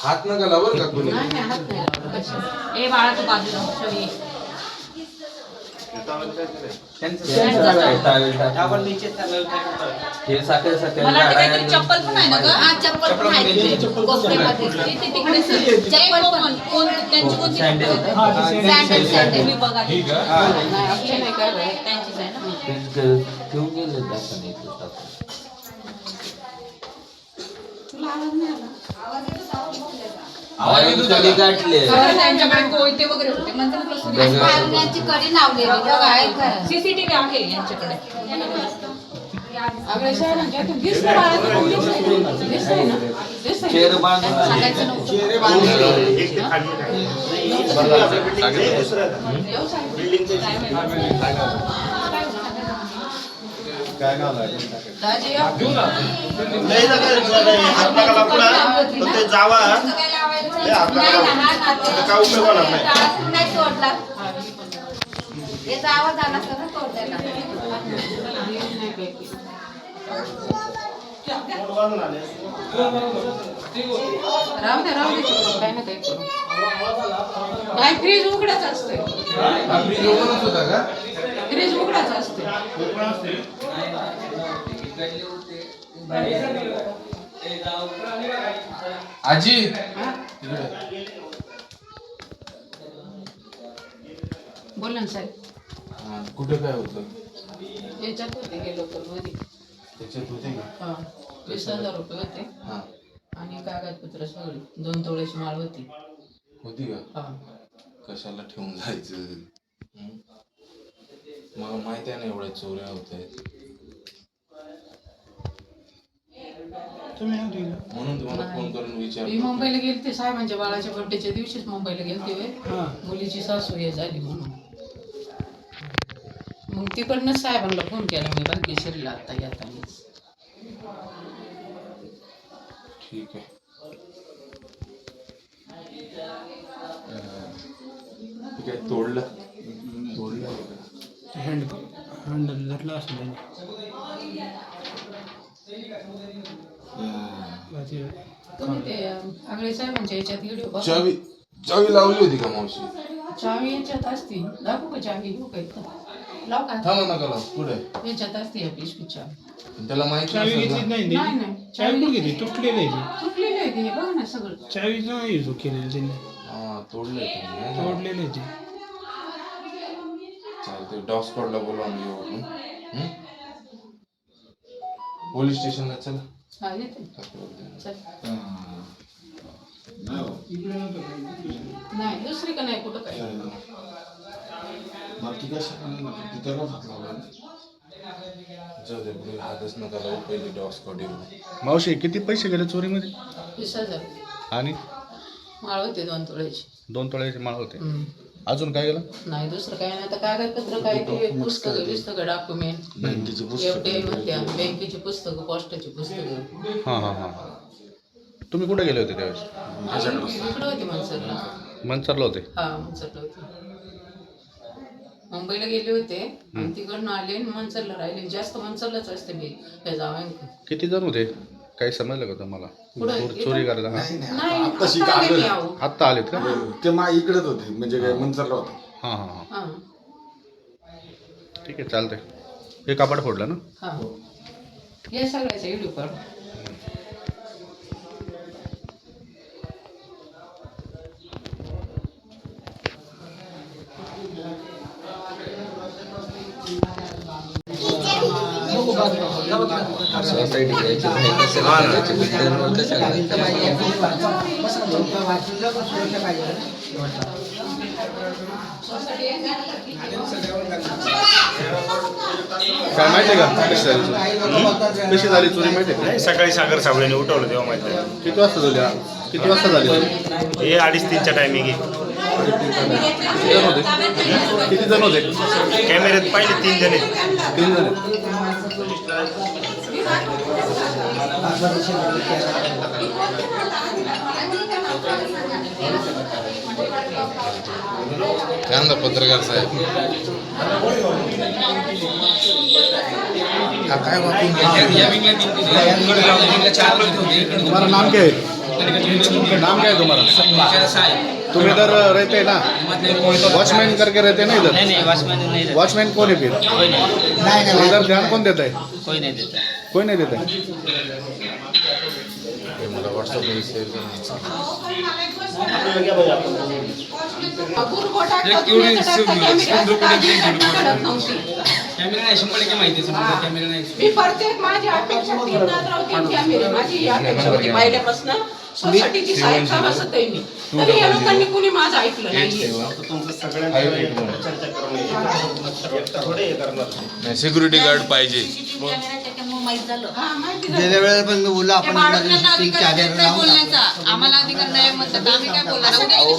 हात नका लावर का कोणी ए बाळा तू बाजूला चप्पल पण आहे ना ग चप्पल पण आहे तिकडे चप्पल पण कोण त्यांची कोणती सॅन्डल सॅन्डल मी बघा नाही काय त्यांचीच आहे ना घेऊन गेले जास्त नाही आवाज गाठले त्यांच्याकडे कोयते वगैरे होते यांची कडी लावलेली सीसीटीव्ही आहे यांच्याकडे चेअर बांधून काय नाव आहे जावा काय उपयोग होणार नाही राहू दे काय ना काही करू काय फ्रीज उघडच असते फ्रीज उघडच असते आजी बोल ना साहेब कुठे काय होतं याच्यात होते गेलो तर मध्ये त्याच्यात होते का 20,000 रुपये होते हा आणि कागदपत्र सगळी 2 तोळ्याची माळ होती होती का कशाला ठेवून जायचं मला माहिती आहे ना एवढ्या चोऱ्या होत आहेत म्हणून तुम्हाला फोन करून मी विचारलं मुंबईला गेलते साहेबांच्या बाळाच्या बर्थडेच्या दिवशीच मुंबईला गेलते मुलीची सासू हे झाली म्हणून मग तिकडनं साहेबांना फोन केला मी भाग्यश्रीला आता येतानीच ठीक आहे ठीक आहे तोडलं हँडल धरला असेल तुम्ही ते आगळे साहेबांच्या याच्यात व्हिडिओ बघा चावी लावली होती का मावशी चावी याच्यात असती दाखवू का चावी घेऊ का इथं लाव का थांबा नका लाव पुढे याच्यात असते या पिशवी चावी त्याला माहिती चावी नसेल घेतलीच ना. नाही नाही चावी कुठे घेतली तुटलेली आहे तुटलेली आहे ते बघा ना सगळं चावी नाही युज केलेली त्यांनी हा तोडलंय तुम्ही तोडलेली ती चालते डॉग स्पॉटला बोलावून घेऊ आपण पोलीस स्टेशनला चला हा येते चल नाही दुसरी का नाही कुठं काय जाऊ दे पुढे हातच नका लावू पहिले डॉग स्पॉट येऊ मावशी किती पैसे गेले चोरीमध्ये 20,000 आणि माळ होते 2 तोळ्याची 2 तोळ्याचे माळ होते अजून काय गेलं नाही दुसरं काय नाही आता कागदपत्र काय ते पुस्तकं डॉक्युमेंट एवढे म्हणत्या बँकेची पुस्तकं पोस्टाची पुस्तकं हां हां हां तुम्ही कुठे गेले होते त्यावेळेस इकडं होती मनसरला मनसरला होते हा मनसरला होती मुंबईला गेले होते आणि तिकडनं आले आणि मनसरला राहिले जास्त मनसरलाच असते मी त्या जावयांक किती जण होते काही समजलं का तुम्हाला चोरी करायला हां नाही आत्ता आलेत का ते इकडेच होते म्हणजे काय मनसरला होते हां हां हां हा ठीक आहे चालतंय हे कापड फोडलं ना हा या सगळ्याचा व्हिडिओ काढ सोसायटी घ्यायची नाही कसं करायचं मित्रांवर कसं करायचं काय माहिती आहे का कशी झाली चोरी माहिती आहे सकाळी सागर साबळेने उठवलं तेव्हा माहिती का किती वाजता झाली हे 2:30-3च्या टायमिंग आहे किती जण होते कॅमेऱ्यात पाहिले 3 जण आहेत 3 जण काय म्हणता पत्रकार साहेब हा काय वापरून तुम्हारा नाम क्या है? नाम क्या है तुम्हारा? तुम इधर रहते हैं ना? वॉचमैन करके रहते हैं ना इधर? नहीं वॉचमैन नहीं रहता, वॉचमैन कौन है फिर? कोई नहीं, तो इधर ध्यान कौन देता है? कोई नहीं देता। कोई नहीं देता है. मला व्हॉट्सअपवर शेअर करायचं. कॅमेरा नाही 100% माहिती समजा कॅमेरा नाही. मी प्रत्येक माझी अपेक्षा तीन राहते कॅमेरे माझी अपेक्षा होती पहिल्यापासून सोसायटीची साहेब काम असत आहे मी तरी या लोकांनी कुणी माझं ऐकलं नाहीये. नाही सिक्युरिटी गार्ड पाहिजे. हा, माहिती झालं. गेल्या वेळेला पण मी बोललो आपण आम्हाला अधिकार नाही म्हणतात आम्ही काय बोलणार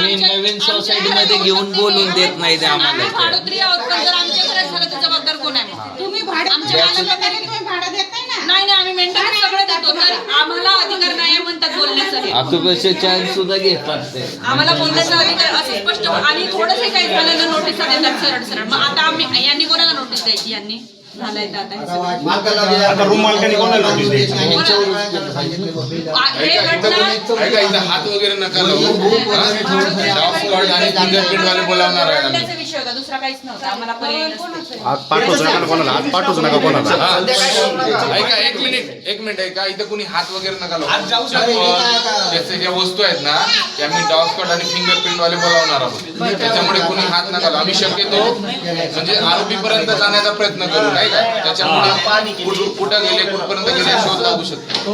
मी नवीन सोसायटीमध्ये घेऊन बोलून देत नाही ते आम्हाला. भाडोत्री आहोत पण जर आमच्या घरात झालं तर जबाबदार कोण आहे? तुम्ही भाडे आमच्या तुम्ही भाडं देत नाही ना. आम्ही मेंटेनन्स सगळं देतो तर आम्हाला अधिकार नाही म्हणतात बोलण्यासाठी. ऑक्युपेशन चार्ज सुद्धा घेतात ते. आम्हाला बोलण्याचा अधिकार असं स्पष्ट आणि थोडंसं काही झालं ना नोटीस देतात सरळ सरळ. मग आता आम्ही यांनी कोणाला नोटीस द्यायची? यांनी झालंय तर आता हे सगळं. आता रूम मालकाने कोणाला नोटीस द्यायची? हे घटना ऐका इथं हात वगैरे नका लावू. डॉग स्क्वॉड आणि फिंगरप्रिंट वाले बोलावणार आहे आम्ही. भांडण्याचा विषय होता दुसरा काहीच नव्हता. आम्हाला पर्याय नसतो. हात पाठवूच नका कोणाला. हात पाठवूच नका कोणाला. हा. ऐका एक मिनिट ऐका इथं कोणी हात वगैरे नका लावू. त्याचे ज्या वस्तू आहेत ना त्या मी डॉग स्क्वॉड आणि फिंगरप्रिंट वाले बोलावणार आहोत. त्याच्यामुळे कोणी हात नका लावू. आम्ही शक्यतो म्हणजे आरोपी पर्यंत जाण्याचा प्रयत्न करू नाही का. त्याच्यामुळे कुठं गेले कुठपर्यंत गेले शोध लागू शकतो.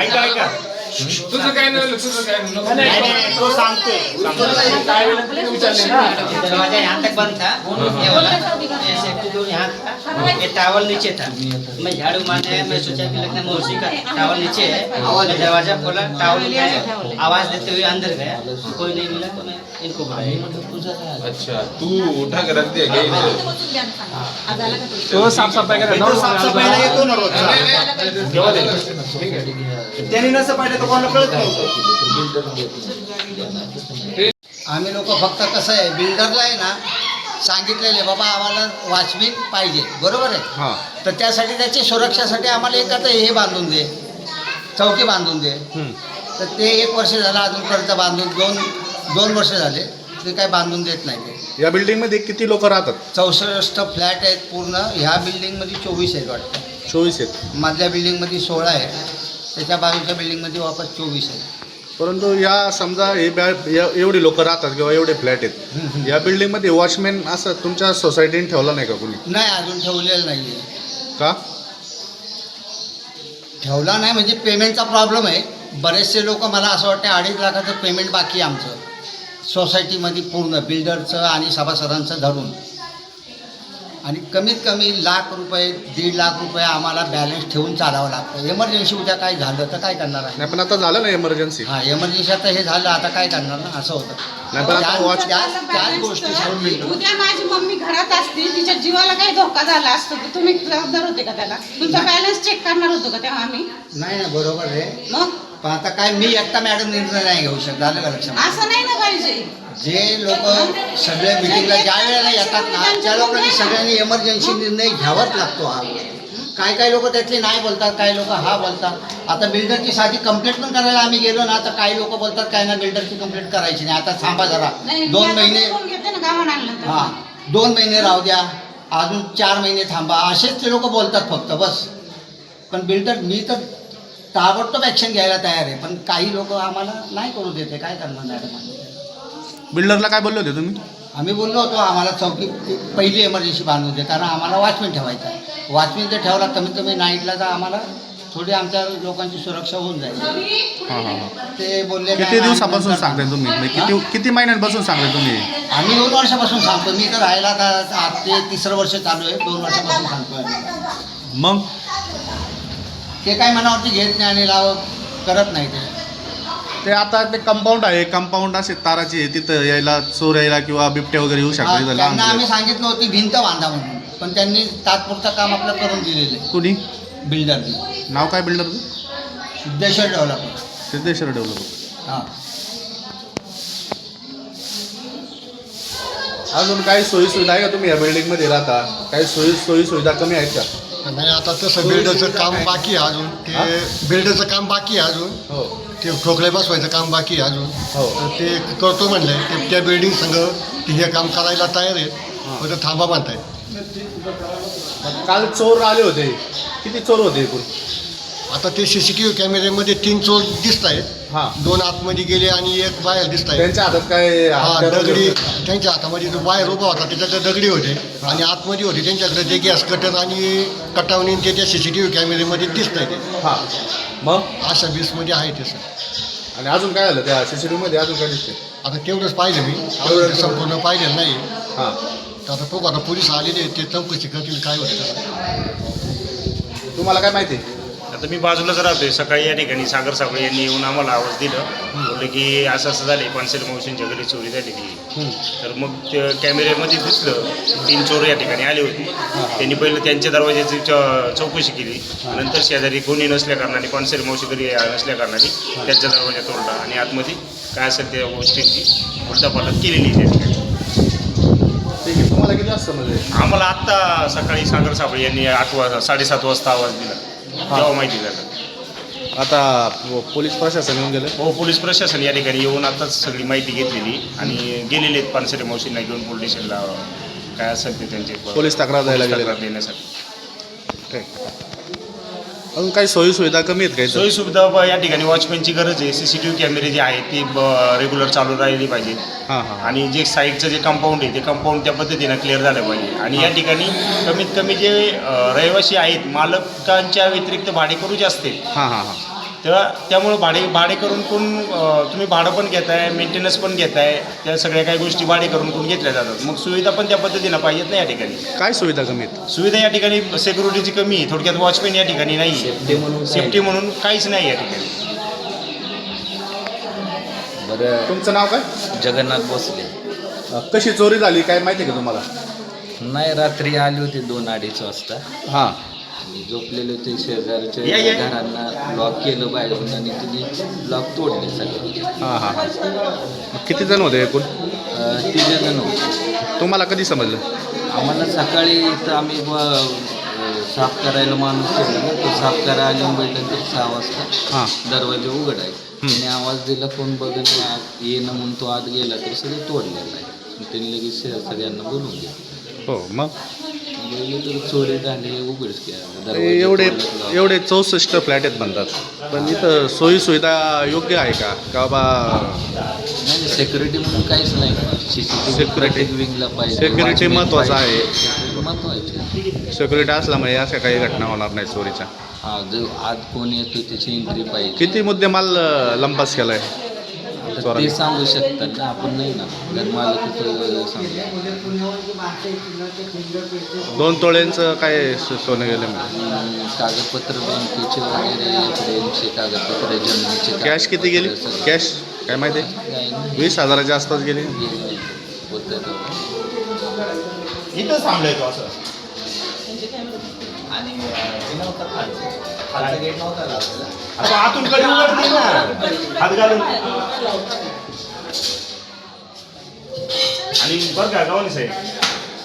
ऐका ऐका तुझं काय नाही तो सांगतोय दरवाजा यहाँ तक बंद था, ये वाला ऐसे कुछ यहाँ था, ये टावल नीचे था. मैं झाड़ू मारने मैं सोचा कि लगता है मौसी का टावल नीचे है. मैं दरवाजा खोला, टावल उठाया, आवाज देते हुए अंदर गया, कोई नहीं मिला तो मैं इनको बुलाया. अच्छा तू उठा के रख दिया क्या तो साफसफाई करा. साफसफाईला येतो ना रोज केव्हा देणार? त्यांनी नसं पाहिजे तर कोणाला कळत नव्हतं. आम्ही लोक फक्त कसं आहे बिल्डरला आहे ना सांगितलेले बाबा आम्हाला वॉचमॅन पाहिजे बरोबर आहे. हां. तर त्यासाठी त्याची सुरक्षासाठी आम्हाला एक आता हे बांधून दे, चौकी बांधून दे. तर ते 1 वर्ष झालं अजूनपर्यंत बांधून दोन वर्ष झाले ते काय बांधून देत नाही ते. या बिल्डिंगमध्ये किती लोक राहतात? 64 फ्लॅट आहेत पूर्ण. ह्या बिल्डिंगमध्ये 24 आहेत वाटतं. 24 आहेत. मधल्या बिल्डिंगमध्ये 16 आहे. त्याच्या बाजूच्या बिल्डिंगमध्ये वापस 24 आहे. परंतु या समजा एवढी लोक राहतात किंवा एवढे फ्लॅट आहेत या बिल्डिंगमध्ये वॉचमॅन असं तुमच्या सोसायटीने ठेवला नाही का कोणी? नाही अजून ठेवलेलं नाही आहे. का ठेवला नाही म्हणजे पेमेंटचा प्रॉब्लेम आहे. बरेचसे लोक मला असं वाटतं 2.5 लाखाचं पेमेंट बाकी आहे आमचं सोसायटीमध्ये पूर्ण बिल्डरचं आणि सभासदांचं धरून. आणि कमीत कमी ₹1,00,000 ₹1.5 लाख आम्हाला बॅलन्स ठेवून चालावं लागतं. एमर्जन्सी उद्या काय झालं तर काय करणार आहे? नाही पण आता झालं ना इमर्जन्सी. हां एमर्जन्सी आता हे झालं आता काय करणार ना असं होतं. नाही पण आता वॉच त्याच गोष्टी उद्या माझी मम्मी घरात असती तिच्या जीवाला काही धोका झाला असतो तर तुम्ही जबाबदार होते का त्याला? तुमचा बॅलन्स चेक करणार होतो का तेव्हा आम्ही? नाही ना बरोबर आहे. मग पण आता काय मी एकटा मॅडम निर्णय नाही घेऊ शकत. झालं का लक्षात? असं नाही ना पाहिजे. जे लोक सगळ्या मिटिंगला ज्या वेळेला येतात ना त्या लोकांनी सगळ्यांनी एमर्जन्सी निर्णय घ्यावाच लागतो. हा काय लोक त्यातले नाही बोलतात, काही लोक हा बोलतात. आता बिल्डरची साधी कंप्लेंट पण करायला आम्ही गेलो ना तर काही लोक बोलतात काय ना बिल्डरची कंप्लेंट करायची नाही, आता थांबा जरा 2 महिने. हां 2 महिने राहू द्या, अजून 4 महिने थांबा, असेच ते लोक बोलतात फक्त बस. पण बिल्डर मी तर ताबडतोब ॲक्शन घ्यायला तयार आहे. पण काही लोक आम्हाला नाही करू देते. काय करणार मॅडम? बिल्डरला काय बोलले होते तुम्ही? आम्ही बोललो होतो आम्हाला चौकी पहिली एमर्जन्सी बांधून दे कारण आम्हाला वॉचमॅन ठेवायचा आहे. वॉचमॅन जर ठेवला कमीत कमी नाईटला तर आम्हाला थोडी आमच्या लोकांची सुरक्षा होऊन जाईल. हां हां. ते बोलले किती दिवसापासून सांगताय तुम्ही? म्हणजे किती महिन्यांपासून सांगताय तुम्ही? आम्ही 2 वर्षापासून सांगतो. मी तर राहायला तर आज ते 3रं वर्ष चालू आहे. 2 वर्षापासून सांगतोय आम्ही. मग ते काय मनावरती घेत नाही आणि करत नाही ते आता ते कंपाऊंड आहे, कंपाऊंड असे ताराची आहे, तिथं यायला चोर यायला किंवा बिबट्या वगैरे येऊ शकतात. तिथं लहान त्यांना आम्ही मुलं. सांगितलं होती भिंत बांधा म्हणून पण त्यांनी तात्पुरतं काम आपलं करून दिलेलं आहे कुणी? बिल्डरनी. नाव काय बिल्डरचं? सिद्धेश्वर डेव्हलपर. सिद्धेश्वर डेव्हलपर. हां अजून काही सोयी सुविधा आहे का? तुम्ही या बिल्डिंगमध्ये राहता, काही सोयी सुविधा कमी आहेत का? नाही आता तसं बिल्डरचं काम बाकी आहे अजून. ते बिल्डरचं काम बाकी आहे अजून. हो ते ठोकळे बसवायचं काम बाकी आहे अजून. हो. तर ते करतो म्हणलंय ते त्या बिल्डिंग संघ ते हे काम करायला तयार आहेत. फक्त थांबा म्हणताय. काल चोर आले होते, किती चोर होते एकूण? आता ते CCTV कॅमेऱ्यामध्ये 3 चोर दिसत आहेत. हां. 2 आतमध्ये गेले आणि 1 बाहेर दिसत आहे. त्यांच्या हातात काय हा हत्यार दगडी वगैरे? त्यांच्या हातामध्ये जो बाहेर उभा होता त्याच्याकडे दगडी होते आणि आतमध्ये होते त्यांच्याकडे ते गॅस कटर आणि कटावणी ते त्या CCTV कॅमेऱ्यामध्ये दिसत आहे. ते हां. मग अशा बेसमध्ये आहे ते सर. आणि अजून काय झालं त्या CCTV मध्ये? अजून काय दिसते? आता तेवढंच पाहिलं मी, अजून ते संपूर्ण पाहिलेलं नाही. हां. तर आता बघू, आता पोलीस आलेले ते चौकशी करतील काय होतं. तुम्हाला काय माहिती? आता मी बाजूलाच राहतोय. सकाळी या ठिकाणी सागर साबळे यांनी येऊन आम्हाला आवाज दिलं, बोलले की असं असं झाले, पानसरे मावशींच्या घरी चोरी झालेली. तर मग ते कॅमेऱ्यामध्ये दिसलं 3 चोर या ठिकाणी आले होते. त्यांनी पहिलं त्यांच्या दरवाजाची चौकशी केली. नंतर शेजारी कोणी नसल्या कारणाने, पानसरे मावशी घरी नसल्या कारणाने त्यांचा दरवाजा तोडला आणि आतमध्ये काय असेल त्या गोष्टींची उलटापालट केलेली त्या ठिकाणी. ठीक आहे. तुम्हाला किती वाजता म्हणजे? आम्हाला आत्ता सकाळी सागर साबळे यांनी 7:30 वाजता आवाज दिला, तेव्हा माहिती झालं. आता पोलीस प्रशासन येऊन गेले? हो, पोलीस प्रशासन या ठिकाणी येऊन आताच सगळी माहिती घेतलेली आणि गेलेले आहेत पानसरे मावशींना घेऊन पोलीस स्टेशनला. काय असेल ते त्यांचे पोलीस तक्रार द्यायला गेले? तक्रार देण्यासाठी. ठीक. अजून काही सोयी सुविधा कमी आहेत काही? सोयी सुविधा या ठिकाणी वॉचमॅनची गरज आहे. CCTV कॅमेरे जे आहेत ते रेग्युलर चालू राहिली पाहिजे. हां हां. आणि जे साईडचं जे कंपाऊंड आहे ते कंपाऊंड त्या पद्धतीनं क्लिअर झालं पाहिजे. आणि या ठिकाणी कमीत कमी जे रहिवासी आहेत, मालकांच्या व्यतिरिक्त भाडेकरू जे असते, हां हां हां. त्यामुळं भाडे करून कोण तुम्ही भाडं पण घेताय, मेंटेनन्स पण घेताय, त्या सगळ्या काही गोष्टी भाडे करून कोण घेतल्या जातात. मग सुविधा पण त्या पद्धतीनं पाहिजेत ना या ठिकाणी. काय सुविधा कमी आहेत? सुविधा या ठिकाणी सिक्युरिटीची कमी आहे. थोडक्यात वॉचमॅन या ठिकाणी नाही, सेफ्टी म्हणून काहीच नाही या ठिकाणी. बरं. तुमचं नाव काय? जगन्नाथ भोसले. कशी चोरी झाली काय माहिती का तुम्हाला? नाही, रात्री आले होते 2-2:30 वाजता. हां. आणि झोपलेले होते. शेजारच्या घरांना लॉक केलं बाहेरून आणि तिने लॉक तोडले सगळे. हां हां हां. किती जण होते एकूण? 3 जण होते. तुम्हाला कधी समजलं? आम्हाला सकाळी इथं आम्ही साफ करायला माणूस ठेवला ना, तो साफ करायला आले बैठक तर 6 वाजता हां. दरवाजा उघड आहे. त्याने आवाज दिला, फोन बघून येणं म्हणून तो आत गेला तर सगळं तोडलेलं आहे. त्यांनी लगेच सगळ्यांना बोलवून घेतलं. हो. मग तर चोरी झाली, उघडच केला. एवढे 64 फ्लॅट आहेत म्हणतात, पण इथं सोयी सुविधा योग्य आहे का? का बा नाही, सिक्युरिटी म्हणून काहीच नाही. Security विंगला पाहिजे. Security महत्त्वाचं आहे. महत्वाचे. सिक्युरिटी असल्यामुळे अशा काही घटना होणार नाही चोरीच्या. हा, जो आज कोण येतो त्याची एंट्री पाहिजे. किती मुद्देमाल लंपास केलाय? ते सांगू शकतात ना, आपण नाही ना. घरमालक सांगू. 2 तोळ्यांचं काय सोनं गेलं? कागदपत्र बँकेचे वगैरे, यांचे कागदपत्र, जमिनीचे. कॅश किती गेली? कॅश काय माहिती? 20,000च्या आसपास गेली. इथं थांबलाय तो असं. आता आतून कधी उघडते ना हात घालून. आणि बरं का गावानी साहेब,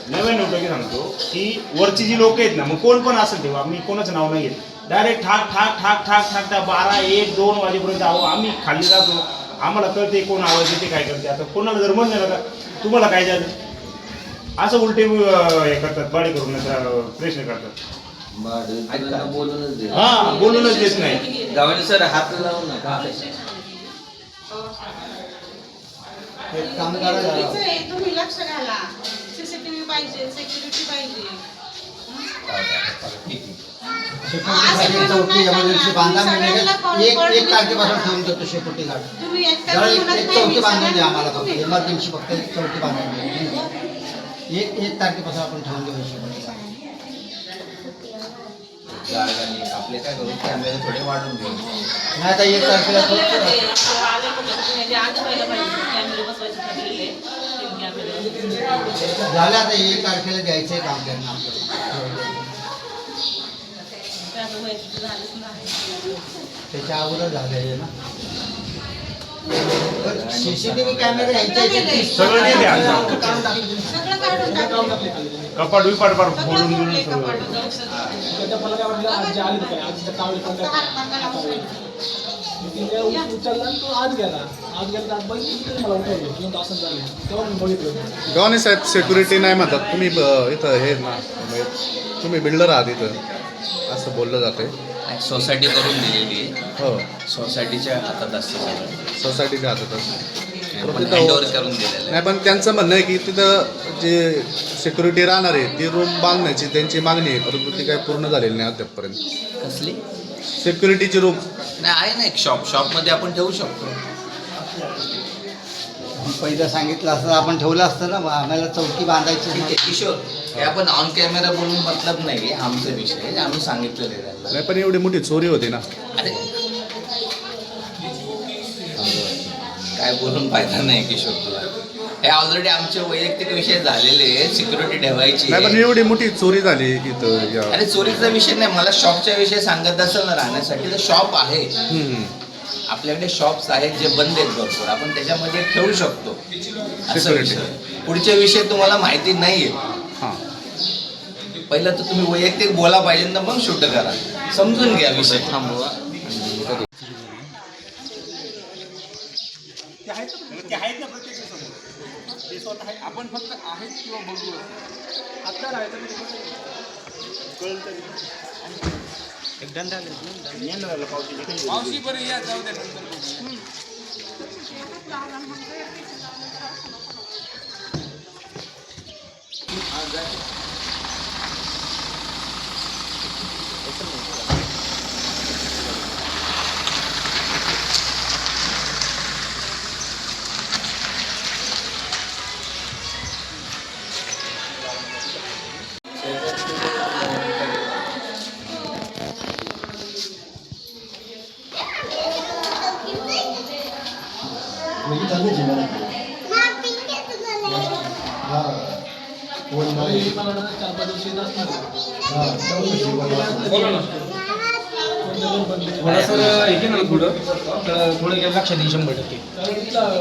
नवीन होतं की सांगतो की वरची जी लोक आहेत ना, मग कोण पण असेल तेव्हा, मी कोणाचं नाव नाही घेत, डायरेक्ट ठाक ठाक ठाक ठाक ठाक त्या 12, 1, 2 वाजेपर्यंत आम्ही खाली जातो. आम्हाला कळते कोण आवाज येते काय करते. आता कोणाला जर म्हणलं ना का तुम्हाला काय झालं, असं उलटे हे करतात, बाडी करून प्रश्न करतात. बोलूनच दे. हा, बोलूनच देत नाही. गावाने सर हात लावू नका. तुम्ही लक्ष घाला. CCTV पाहिजे, सिक्युरिटी पाहिजे. चौकी एमर्जन्सी बांधा म्हणजे 1 तारखेपासून ठेवून देतो सिक्युरिटी गार्ड. तुम्ही एक चौकी बांधून द्या आम्हाला फक्त. एमर्जन्सी फक्त 1 चौकी बांधून द्या. 1 तारखेपासून आपण ठेवून देऊ सिक्युरिटी गार्ड. आपले काय करू, कॅमेरे थोडे वाढून घेऊ. नाही आता 1 तारखेला झालं. आता 1 तारखेला द्यायचंय काम त्यांना. त्याच्या अगोदर झालेलं ना. सीसीटीव्ही कॅमेरे यांच्या याच्यात सगळं नाही द्या. सगळं काढून टाकलं. कपाट विपाट पार फोडून बिडून सगळं. गव्हाणे साहेब सिक्युरिटी नाही म्हणतात तुम्ही इथं हे ना तुम्ही बिल्डर आहात इथं असं बोललं जाते. सोसायटी करून दिलेली आहे. हो सोसायटीच्या हातात असतं सगळं. सोसायटीच्या हातात पण हँडओव्हर करून दिलेलं आहे. नाही पण त्यांचं म्हणणं आहे की तिथं जे सिक्युरिटी राहणार आहे ती रूम बांधण्याची त्यांची मागणी आहे, परंतु ती काही पूर्ण झालेली नाही अद्यापपर्यंत. कसली? सिक्युरिटीची रूम नाही आहे ना एक शॉपमध्ये आपण ठेवू शकतो. पहिलं सांगितलं असतं आपण ठेवलं असतं ना, आम्हाला चौकी बांधायची ठीक आहे किशोर, हे आपण ऑन कॅमेरा बोलून मतलब नाही, आमचा विषय आहे, आम्ही सांगितलेलं आहे त्यांना. नाही पण एवढी मोठी चोरी होती ना. अरे काय बोलून फायदा नाही किशोर तुला. हे ऑलरेडी आमचे वैयक्तिक विषय झालेले आहेत, सिक्युरिटी ठेवायची नाही पण आहे. एवढी मोठी चोरी झाली इथं या अरे चोरीचा विषय नाही, मला शॉपच्या विषयी सांगत असेल ना राहण्यासाठी, तर शॉप आहे आपल्याकडे, शॉप्स आहेत जे बंद आहेत भरपूर, आपण त्याच्यामध्ये ठेवू शकतो असं Security. विषय. पुढचे विषय तुम्हाला माहिती नाहीये. हां पहिलं तर तुम्ही वैयक्तिक बोला पाहिजे ना, मग शूट करा, समजून घ्या विषय. थांबवा. आपण फक्त आहेत किंवा बघू मावशी बरं या जाऊ द्या नंतर बघू. थोडंसं हे ना पुढं थोडं गेलं लक्षात येईल 100%.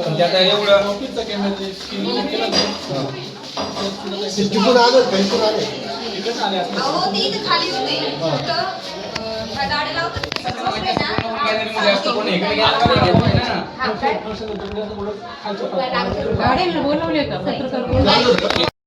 पण त्यात एवढं तिथून आलं घरी आले. अहो, ते इथे खाली होते. फक्त, गाडी लावतात गाडी बोलवले का?